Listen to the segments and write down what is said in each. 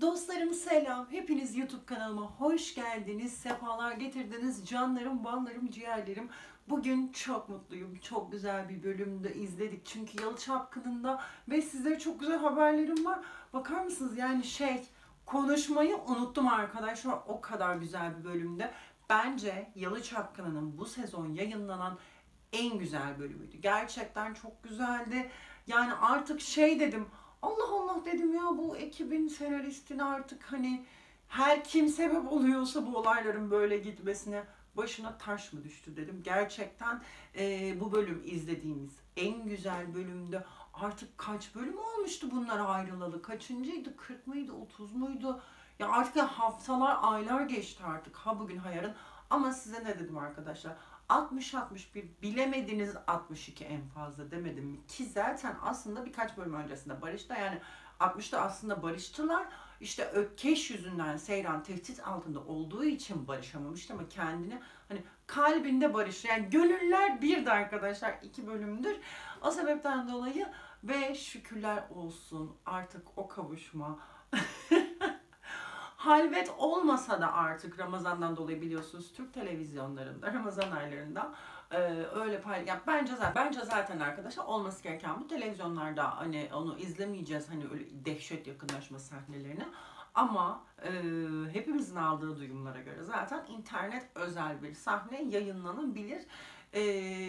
Dostlarım selam. Hepiniz YouTube kanalıma hoş geldiniz. Sefalar getirdiniz. Canlarım, ballarım, ciğerlerim. Bugün çok mutluyum. Çok güzel bir bölümde izledik. Çünkü Yalı Çapkını'nda ve sizlere çok güzel haberlerim var. Bakar mısınız? Konuşmayı unuttum arkadaşlar. O kadar güzel bir bölümde. Bence Yalı Çapkını'nın bu sezon yayınlanan en güzel bölümüydü. Gerçekten çok güzeldi. Yani artık dedim. Allah Allah dedim ya, bu ekibin senaristine artık hani her kim sebep oluyorsa bu olayların böyle gitmesine başına taş mı düştü dedim. Gerçekten bu bölüm izlediğimiz en güzel bölümde. Artık kaç bölüm olmuştu bunlar ayrılalı? Kaçıncıydı? 40 mıydı? 30 muydu? Ya artık haftalar, aylar geçti artık. Ha bugün ha yarın. Ama size ne dedim arkadaşlar? 60-61, bilemediniz 62 en fazla demedim mi? Ki zaten aslında birkaç bölüm öncesinde barıştı. Yani 60'ta aslında barıştılar. İşte Ökkeş yüzünden Seyran tehdit altında olduğu için barışamamıştı ama kendini hani kalbinde barıştı. Yani gönüller birdi arkadaşlar, 2 bölümdür. O sebepten dolayı ve şükürler olsun artık o kavuşma. Halvet olmasa da artık Ramazan'dan dolayı biliyorsunuz Türk televizyonlarında Ramazan aylarında öyle bence zaten arkadaşlar olması gereken, bu televizyonlarda hani onu izlemeyeceğiz hani öyle dehşet yakınlaşma sahnelerini, ama hepimizin aldığı duyumlara göre zaten internet özel bir sahne yayınlanabilir.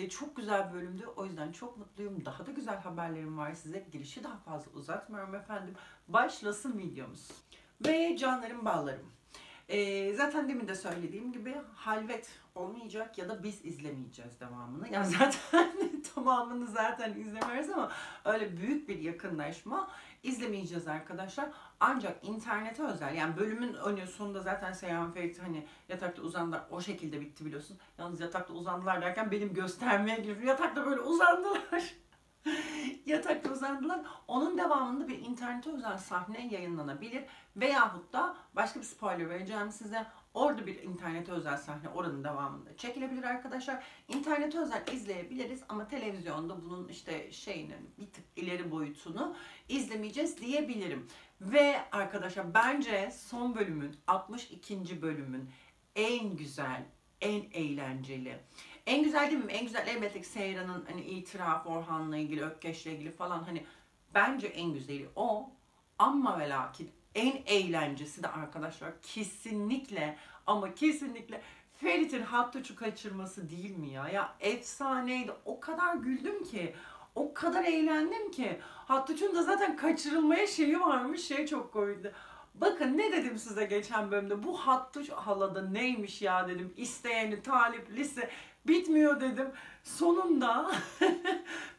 Çok güzel bir bölümdü. O yüzden çok mutluyum. Daha da güzel haberlerim var size. Girişi daha fazla uzatmıyorum efendim. Başlasın videomuz. Ve canlarım, ballarım. Zaten demin de söylediğim gibi halvet olmayacak ya da biz izlemeyeceğiz devamını. Ya zaten tamamını zaten izlemiyoruz ama öyle büyük bir yakınlaşma izlemeyeceğiz arkadaşlar. Ancak internete özel, yani bölümün sonunda zaten Seyhan Ferit hani yatakta uzandılar, o şekilde bitti biliyorsunuz. Yalnız yatakta uzandılar derken benim göstermeye girdim. Yatakta böyle uzandılar. Yatakta uzandılar. Onun devamında bir internete özel sahne yayınlanabilir. Veyahut da başka bir spoiler vereceğim size. Orada bir internete özel sahne oranın devamında çekilebilir arkadaşlar. İnternete özel izleyebiliriz ama televizyonda bunun bir tık ileri boyutunu izlemeyeceğiz diyebilirim. Ve arkadaşlar bence son bölümün, 62. bölümün en güzel, en eğlenceli. En güzel değil mi? En güzel elbette ki Seyran'ın hani itirafı, Orhan'la ilgili, Ökkeş'le ilgili falan, hani bence en güzeli o. Ama ve lakin en eğlencesi de arkadaşlar kesinlikle ama kesinlikle Ferit'in Hattuç'u kaçırması değil mi ya? Ya efsaneydi. O kadar güldüm ki. O kadar eğlendim ki. Hattuç'un da zaten kaçırılmaya şeyi varmış. Çok komikti. Bakın ne dedim size geçen bölümde. Bu Hattuç halada neymiş ya dedim. İsteyeni, taliplisi bitmiyor dedim. Sonunda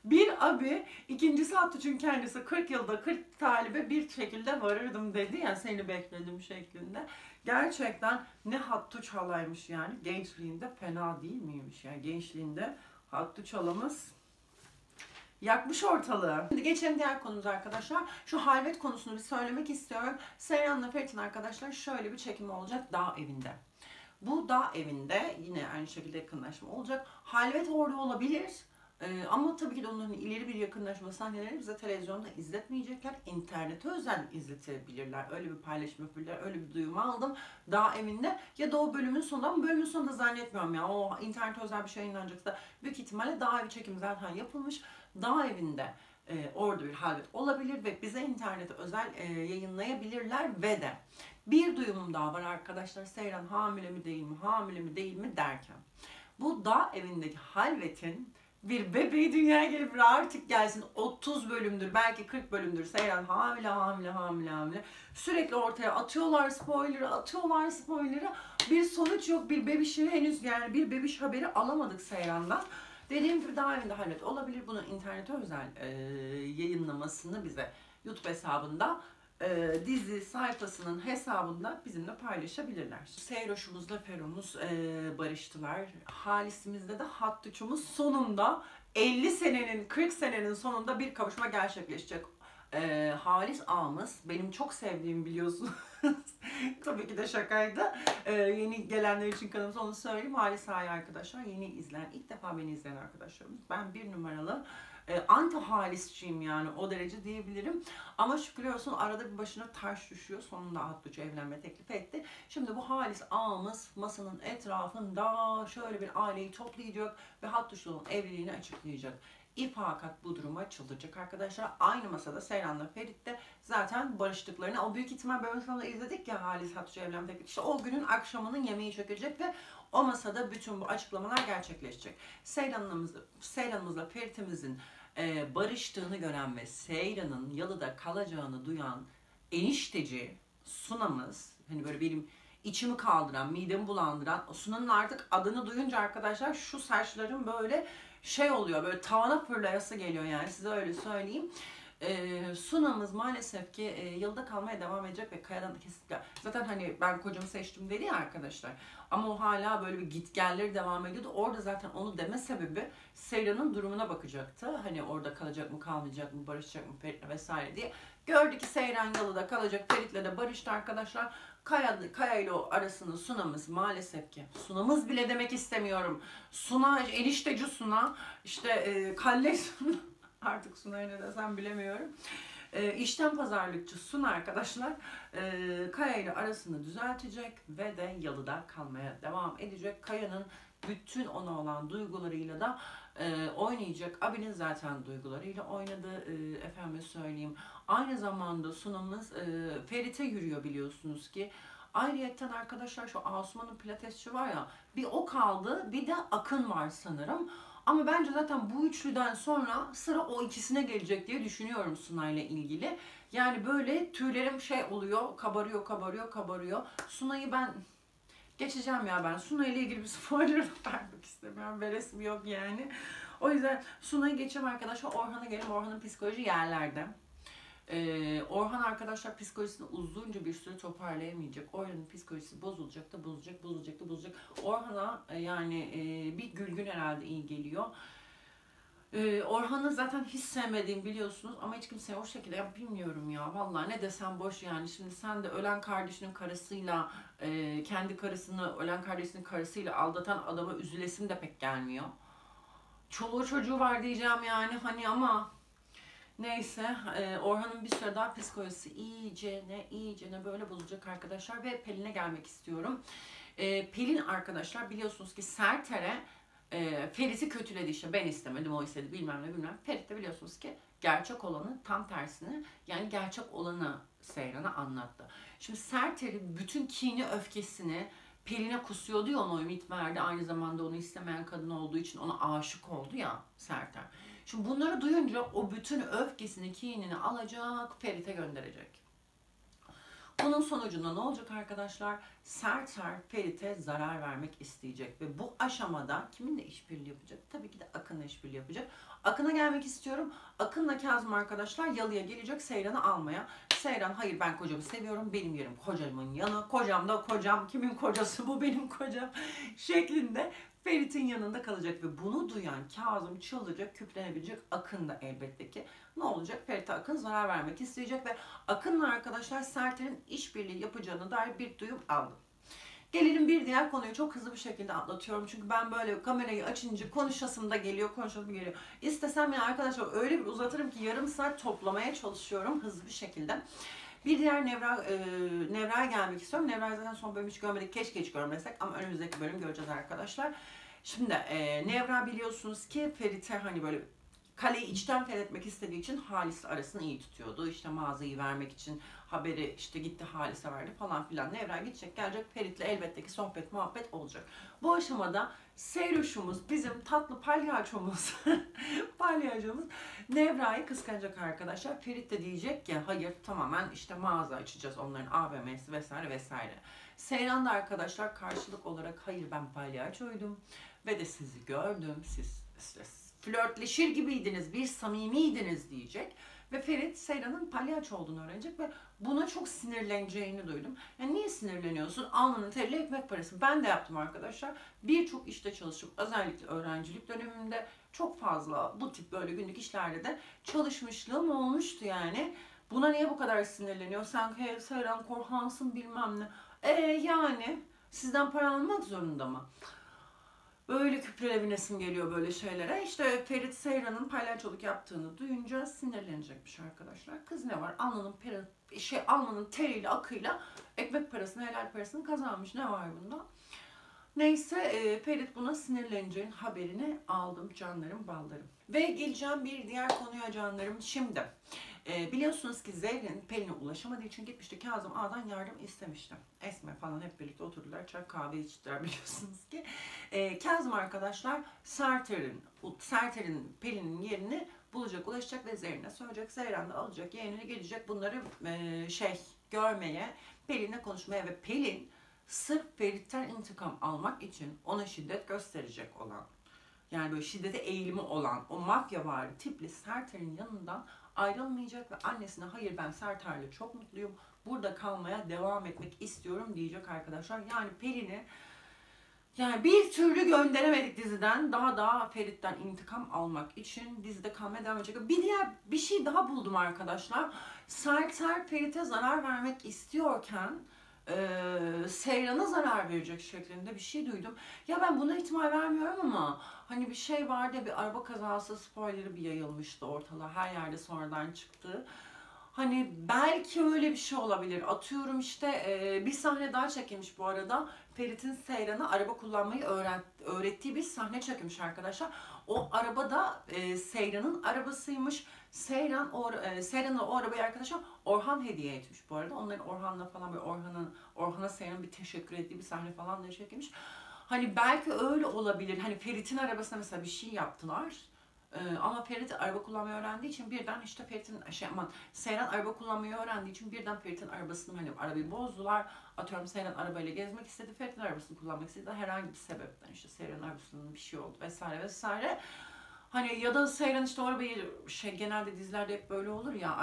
bir abi, ikincisi Hattuç'un kendisi 40 yılda 40 talibe bir şekilde varırdım dedi ya, seni bekledim şeklinde. Gerçekten ne Hattuç halaymış yani. Gençliğinde fena değil miymiş yani, gençliğinde Hattuç halamız yakmış ortalığı. Şimdi geçelim diğer konumuza arkadaşlar. Şu halvet konusunu bir söylemek istiyorum. Seyran'la Ferit'in arkadaşlar şöyle bir çekimi olacak dağ evinde. Bu dağ evinde yine aynı şekilde yakınlaşma olacak. Halvet orada olabilir. Ama tabii ki de onların ileri bir yakınlaşma sahnelerini bize televizyonda izletmeyecekler. İnternete özel izletebilirler. Öyle bir paylaşım yapabilirler. Öyle bir duyum aldım. Dağ evinde ya da o bölümün sonunda, ama bölümün sonunda zannetmiyorum ya. O internete özel bir şey yayınlanacaksa büyük ihtimalle dağ evi çekimi zaten yapılmış. Dağ evinde orada bir halvet olabilir ve bize internete özel yayınlayabilirler ve de bir duyumum daha var arkadaşlar. Seyran hamile mi değil mi, hamile mi değil mi derken. Bu dağ evindeki halvetin bir bebeği dünyaya gelip artık gelsin, 30 bölümdür belki 40 bölümdür Seyran hamile hamile hamile hamile. Sürekli ortaya atıyorlar spoiler'ı. Bir sonuç yok, bir bebişi henüz, yani bir bebiş haberi alamadık Seyran'dan. Dediğim gibi daha evinde halvet olabilir. Bunun internete özel yayınlamasını bize YouTube hesabında, dizi sayfasının hesabında bizimle paylaşabilirler. Seyroş'umuzla Fero'muz barıştılar. Halis'imizde de Hattuç'umuz sonunda 50 senenin, 40 senenin sonunda bir kavuşma gerçekleşecek. Halis ağamız, benim çok sevdiğim biliyorsunuz. Tabii ki de şakaydı. Yeni gelenler için kanalımıza onu söyleyeyim. Halis Ağa'yı arkadaşlar yeni izleyen, ilk defa beni izleyen arkadaşlarımız. Ben bir numaralı Anti Halisçiyim yani, o derece diyebilirim. Ama şükürler olsun arada bir başına taş düşüyor. Sonunda Hattuç evlenme teklif etti. Şimdi bu Halis ağamız masanın etrafında şöyle bir aileyi toplayacak ve Hattuş'un evliliğini açıklayacak. İfakat bu duruma çıldıracak arkadaşlar. Aynı masada Seyran'la Ferit de zaten barıştıklarını, o büyük ihtimal bölüm sonunda izledik ya, Halis Hattuş'a evlenme teklifi. İşte o günün akşamının yemeği çökecek ve o masada bütün bu açıklamalar gerçekleşecek. Seyran'ımızla Ferit'imizin barıştığını gören ve Seyran'ın yalıda kalacağını duyan enişteci Suna'mız, hani böyle benim içimi kaldıran, midemi bulandıran, Suna'nın artık adını duyunca arkadaşlar şu saçlarım böyle şey oluyor, böyle tavana fırlayası geliyor yani, size öyle söyleyeyim. Suna'mız maalesef ki yılda kalmaya devam edecek ve Kaya'dan da kesinlikle, zaten hani ben kocamı seçtim dedi ya arkadaşlar, ama o hala böyle bir gitgelleri devam ediyordu. Orada zaten onu deme sebebi Seyran'ın durumuna bakacaktı. Hani orada kalacak mı, kalmayacak mı, barışacak mı Ferit'le vesaire diye. Gördü ki Seyran yalıda kalacak, Ferit'le de barıştı arkadaşlar. Kaya ile o arasını Suna'mız maalesef ki, Suna'mız bile demek istemiyorum. Suna, enişteci Suna, işte Kalle Suna, artık Suna'ya ne desem bilemiyorum. İşten pazarlıkçı Suna arkadaşlar Kaya ile arasını düzeltecek ve de yalıda kalmaya devam edecek. Kaya'nın bütün ona olan duygularıyla da oynayacak. Abinin zaten duygularıyla oynadı, efendime söyleyeyim. Aynı zamanda Suna'mız Ferit'e yürüyor biliyorsunuz ki. Ayrıyetten arkadaşlar şu Asuman'ın pilatesçi var ya, bir o kaldı, bir de Akın var sanırım. Ama bence zaten bu üçlüden sonra sıra o ikisine gelecek diye düşünüyorum Sunay'la ilgili. Yani böyle tüylerim şey oluyor, kabarıyor, kabarıyor, kabarıyor. Sunay'ı ben geçeceğim ya ben. Sunay'la ilgili bir spoiler vermek istemiyorum. Veresim yok yani. O yüzden Sunay'ı geçeceğim arkadaşlar. Orhan'a gelin. Orhan'ın psikoloji yerlerde. Orhan arkadaşlar psikolojisini uzunca bir süre toparlayamayacak. Orhan'ın psikolojisi bozulacak da bozulacak, bozulacak da bozulacak. Orhan'a yani bir gülgün herhalde iyi geliyor. Orhan'ı zaten hiç sevmediğimi biliyorsunuz ama hiç kimseye o şekilde, ya bilmiyorum ya vallahi ne desem boş yani. Şimdi sen de ölen kardeşinin karısıyla kendi karısını ölen kardeşinin karısıyla aldatan adama üzülesim de pek gelmiyor. Çoluğu çocuğu var diyeceğim yani hani, ama neyse, Orhan'ın bir süre daha psikolojisi iyicene böyle bozulacak arkadaşlar ve Pelin'e gelmek istiyorum. Pelin arkadaşlar biliyorsunuz ki Serter'e Ferit'i kötüledi, işte ben istemedim o istedi bilmem ne bilmem. Ferit de biliyorsunuz ki gerçek olanı, tam tersini, yani gerçek olanı Seyran'a anlattı. Şimdi Serter'in bütün kini öfkesini Pelin'e kusuyordu ya, ona ümit verdi. Aynı zamanda onu istemeyen kadın olduğu için ona aşık oldu ya Serter. Şimdi bunları duyunca o bütün öfkesini, kinini alacak, Ferit'e gönderecek. Bunun sonucunda ne olacak arkadaşlar? Serter Ferit'e zarar vermek isteyecek ve bu aşamada kiminle işbirliği yapacak? Tabii ki de Akın'la işbirliği yapacak. Akın'a gelmek istiyorum. Akın'la Kazım arkadaşlar yalıya gelecek Seyran'ı almaya. Seyran, hayır ben kocamı seviyorum, benim yerim kocamın yanı, kocam da kocam, kimin kocası bu, benim kocam şeklinde Ferit'in yanında kalacak ve bunu duyan Kazım çıldıracak, küplenebilecek. Akın da elbette ki ne olacak? Ferit'e Akın zarar vermek isteyecek ve Akın'la arkadaşlar Serter'in işbirliği yapacağına dair bir duyum aldım. Gelelim bir diğer konuyu, çok hızlı bir şekilde atlatıyorum. Çünkü ben böyle kamerayı açınca konuşasım da geliyor, konuşasım geliyor. İstesem ya arkadaşlar öyle bir uzatırım ki yarım saat toplamaya çalışıyorum hızlı bir şekilde. Bir diğer Nevra'ya gelmek istiyorum. Nevra'yı zaten son bölüm hiç görmedik. Keşke hiç görmesek ama önümüzdeki bölüm göreceğiz arkadaşlar. Şimdi Nevra biliyorsunuz ki Ferit'e hani böyle kaleyi içten fethetmek istediği için Halis'le arasını iyi tutuyordu. İşte mağazayı vermek için haberi işte gitti Halis'e verdi falan filan. Nevra gidecek gelecek, Ferit'le elbette ki sohbet muhabbet olacak. Bu aşamada Seyroş'umuz, bizim tatlı palyaçomuz palyaçomuz Nevra'yı kıskanacak arkadaşlar. Ferit de diyecek ki hayır tamamen işte mağaza açacağız, onların AVM'si vesaire vesaire. Seyran da arkadaşlar karşılık olarak hayır ben palyaçoydum ve de sizi gördüm, siz işte flörtleşir gibiydiniz, bir samimiydiniz diyecek. Ve Ferit Seyran'ın palyaço olduğunu öğrenecek ve buna çok sinirleneceğini duydum. Yani niye sinirleniyorsun? Alnının teriyle ekmek parası. Ben de yaptım arkadaşlar. Birçok işte çalışıp özellikle öğrencilik dönemimde çok fazla bu tip böyle günlük işlerde de çalışmışlığım olmuştu yani. Buna niye bu kadar sinirleniyor? Sen Seyran Korhansın bilmem ne. Yani sizden para almak zorunda mı? Böyle küprelevinesim geliyor böyle şeylere. İşte Ferit Seyran'ın palyaçoluk yaptığını duyunca sinirlenecekmiş arkadaşlar. Kız ne var? Alnının teriyle, akıyla ekmek parasını, helal parasını kazanmış. Ne var bunda? Neyse Ferit buna sinirleneceğin haberini aldım canlarım, ballarım. Ve geleceğim bir diğer konuya canlarım. Şimdi biliyorsunuz ki Zerrin Pelin'e ulaşamadığı için gitmişti Kazım Ağa'dan yardım istemişti. Esme falan hep birlikte oturdular, çay kahve içtiler biliyorsunuz ki. Kazım arkadaşlar Serter'in Pelin'in yerini bulacak, ulaşacak ve Zerrin'e söyleyecek. Zerrin de alacak, yeğenini gelecek bunları görmeye, Pelin'le konuşmaya ve Pelin sırf Ferit'ten intikam almak için ona şiddet gösterecek olan, yani böyle şiddete eğilimi olan o mafyavari tipli Serter'in yanından ayrılmayacak ve annesine hayır ben Serter'le çok mutluyum, burada kalmaya devam etmek istiyorum diyecek arkadaşlar. Yani Pelin'i bir türlü gönderemedik diziden. Daha Ferit'ten intikam almak için dizide kalmaya devam edecek. Bir şey daha buldum arkadaşlar. Serter Ferit'e zarar vermek istiyorken Seyran'a zarar verecek şeklinde bir şey duydum. Ya ben buna ihtimal vermiyorum ama hani bir şey vardı ya, bir araba kazası spoilerı bir yayılmıştı ortalığa. Her yerde sonradan çıktı. Hani belki öyle bir şey olabilir. Atıyorum işte bir sahne daha çekilmiş bu arada. Ferit'in Seyran'a araba kullanmayı öğrettiği bir sahne çekilmiş arkadaşlar. O araba da Seyran'ın arabasıymış. Seyran'a o arabayı arkadaşlar Orhan hediye etmiş bu arada. Onların Orhan'la falan böyle Orhan'a Seyran'ın bir teşekkür ettiği bir sahne falan da çekilmiş. Hani belki öyle olabilir. Hani Ferit'in arabasına mesela bir şey yaptılar. Ama Ferit araba kullanmayı öğrendiği için birden işte Seyran araba kullanmayı öğrendiği için birden Ferit'in arabasını, hani arabayı bozdular. Atıyorum Seyran arabayla gezmek istedi, Ferit'in arabasını kullanmak istedi. Herhangi bir sebepten işte Seyran arabasının bir şey oldu vesaire vesaire. Hani ya da Seyran işte o arabayı genelde dizilerde hep böyle olur ya,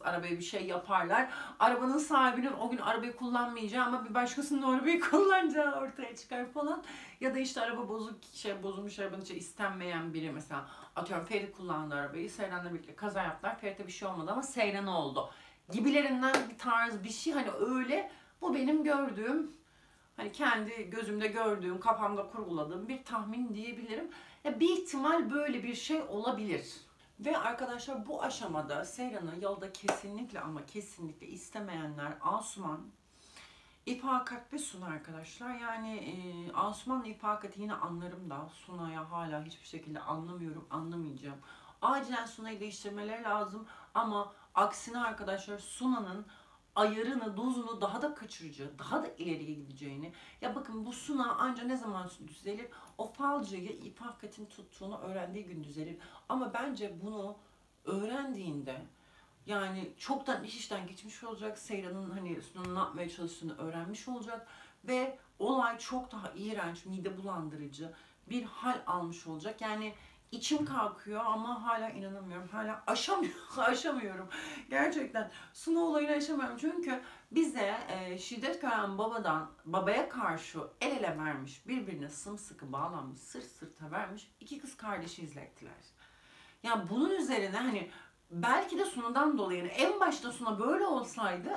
arabaya bir şey yaparlar. Arabanın sahibinin o gün arabayı kullanmayacağı ama bir başkasının o arabayı kullanacağı ortaya çıkar falan. Ya da işte araba bozulmuş arabanın içi istenmeyen biri mesela. Atıyorum Ferit kullandı arabayı. Seyran'la birlikte kaza yaptılar. Ferit'e bir şey olmadı ama Seyran'a oldu. Gibilerinden bir tarz bir şey, hani öyle. Bu benim gördüğüm, hani kendi gözümde gördüğüm, kafamda kurguladığım bir tahmin diyebilirim. Ya bir ihtimal böyle bir şey olabilir. Ve arkadaşlar bu aşamada Seyran'ı yolda kesinlikle ama kesinlikle istemeyenler Asuman, İfakat ve Suna arkadaşlar. Yani Asuman'la İfakat'i yine anlarım da Suna'ya hala hiçbir şekilde anlamayacağım. Acilen Suna'yı değiştirmeleri lazım ama aksine arkadaşlar Suna'nın ayarını, dozunu daha da kaçırıcı, daha da ileriye gideceğini. Ya bakın bu Suna anca ne zaman düzelir? O falcıyı İfakat'in tuttuğunu öğrendiği gün düzelir. Ama bence bunu öğrendiğinde yani çoktan iş işten geçmiş olacak. Seyran'ın hani Suna'nın ne yapmaya çalıştığını öğrenmiş olacak. Ve olay çok daha iğrenç, mide bulandırıcı bir hal almış olacak. Yani içim kalkıyor ama hala inanamıyorum. Hala aşamıyorum. Gerçekten Suna olayını aşamıyorum. Çünkü bize şiddet gören babaya karşı el ele vermiş, birbirine sımsıkı bağlanmış, sırt sırta vermiş iki kız kardeşi izlettiler. Yani bunun üzerine hani belki de Suna'dan dolayı, yani en başta Suna böyle olsaydı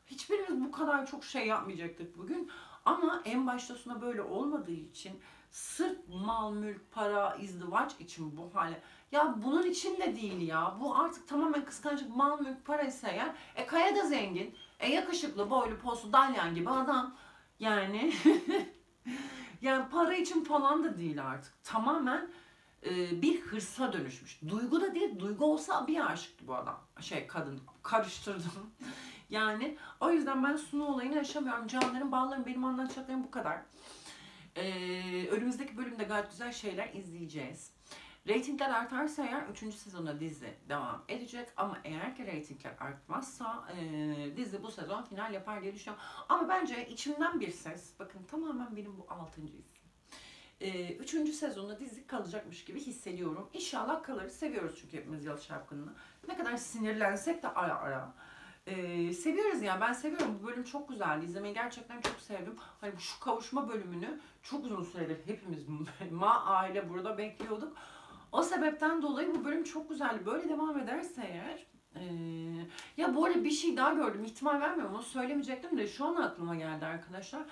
hiçbirimiz bu kadar çok şey yapmayacaktık bugün. Ama en başta Suna böyle olmadığı için sırf mal, mülk, para, izdivaç için bu hale. Ya bunun için de değil ya. Bu artık tamamen kıskançlık, mal, mülk, para ise eğer. Kaya da zengin. Yakışıklı, boylu, poslu, dalyan gibi adam. Yani yani para için falan da değil artık. Tamamen bir hırsa dönüşmüş. Duygu da değil, duygu olsa bir aşıktı bu adam. Kadın. Karıştırdım. Yani o yüzden ben Sunu olayını yaşamıyorum. Canlarım, bağlarım, benim anlatacaklarım bu kadar. Önümüzdeki bölümde gayet güzel şeyler izleyeceğiz. Reytingler artarsa eğer 3. sezonda dizi devam edecek. Ama eğer ki reytingler artmazsa dizi bu sezon final yapar diye düşünüyorum. Ama bence içimden bir ses, bakın tamamen benim bu 6. izim. 3. sezonda dizi kalacakmış gibi hissediyorum. İnşallah kalır. Seviyoruz çünkü hepimiz Yalı Çapkını'nı. Ne kadar sinirlensek de ara ara. Seviyoruz yani, ben seviyorum. Bu bölüm çok güzeldi. İzlemeyi gerçekten çok sevdim. Hani şu kavuşma bölümünü çok uzun süredir hepimiz aile burada bekliyorduk. O sebepten dolayı bu bölüm çok güzeldi. Böyle devam ederse eğer ya bu arada bir şey daha gördüm. İhtimal vermiyorum. Onu söylemeyecektim de şu an aklıma geldi arkadaşlar.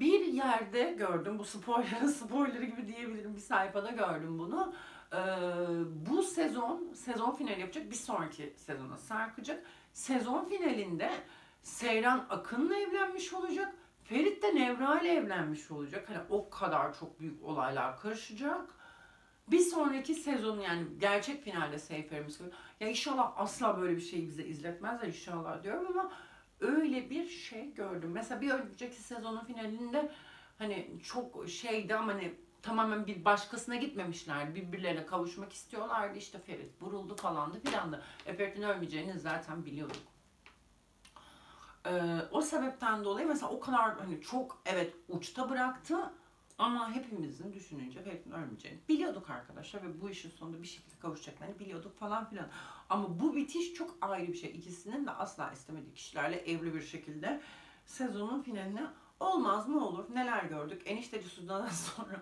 Bir yerde gördüm, bu spoilerı gibi diyebilirim, bir sayfada gördüm bunu. Bu sezon finali yapacak, bir sonraki sezona sarkacak. Sezon finalinde Seyran Akın'la evlenmiş olacak. Ferit de Nevra ile evlenmiş olacak. Hani o kadar çok büyük olaylar karışacak. Bir sonraki sezon, yani gerçek finalde Seyfer'imiz. Ya inşallah asla böyle bir şeyi bize izletmezler inşallah diyorum, ama öyle bir şey gördüm. Mesela bir önceki sezonun finalinde hani çok şeydi ama hani tamamen bir başkasına gitmemişlerdi. Birbirlerine kavuşmak istiyorlardı. İşte Ferit vuruldu falandı filandı. Ferit'in ölmeyeceğini zaten biliyorduk. O sebepten dolayı mesela o kadar hani çok evet uçta bıraktı, ama hepimizin düşününce Ferit'in ölmeyeceğini biliyorduk arkadaşlar ve bu işin sonunda bir şekilde kavuşacaklarını biliyorduk falan filan. Ama bu bitiş çok ayrı bir şey. İkisinin de asla istemediği kişilerle evli bir şekilde sezonun finaline olmaz mı olur? Neler gördük? Enişteci Sudan'dan sonra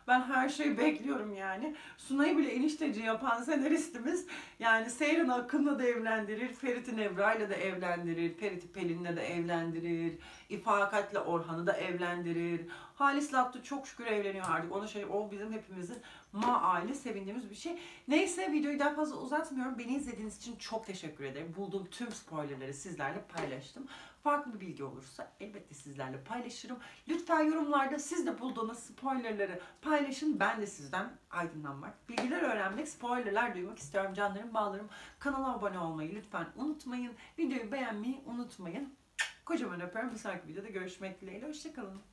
ben her şeyi bekliyorum yani. Sunay'ı bile enişteci yapan senaristimiz yani Seyran Akın'la da evlendirir, Ferit'i Nevra'yla da evlendirir, Ferit'i Pelin'le de evlendirir, İfakat'le Orhan'ı da evlendirir. Halis Lattu çok şükür evleniyor artık. Ona şey, o bizim hepimizin aile sevindiğimiz bir şey. Neyse, videoyu daha fazla uzatmıyorum. Beni izlediğiniz için çok teşekkür ederim. Bulduğum tüm spoilerleri sizlerle paylaştım. Farklı bir bilgi olursa elbette sizlerle paylaşırım. Lütfen yorumlarda siz de bulduğunuz spoilerları paylaşın. Ben de sizden aydınlanmak, bilgiler öğrenmek, spoilerler duymak istiyorum canlarım, bağlarım. Kanala abone olmayı lütfen unutmayın. Videoyu beğenmeyi unutmayın. Kocaman öpüyorum. Bir sonraki videoda görüşmek dileğiyle. Hoşçakalın.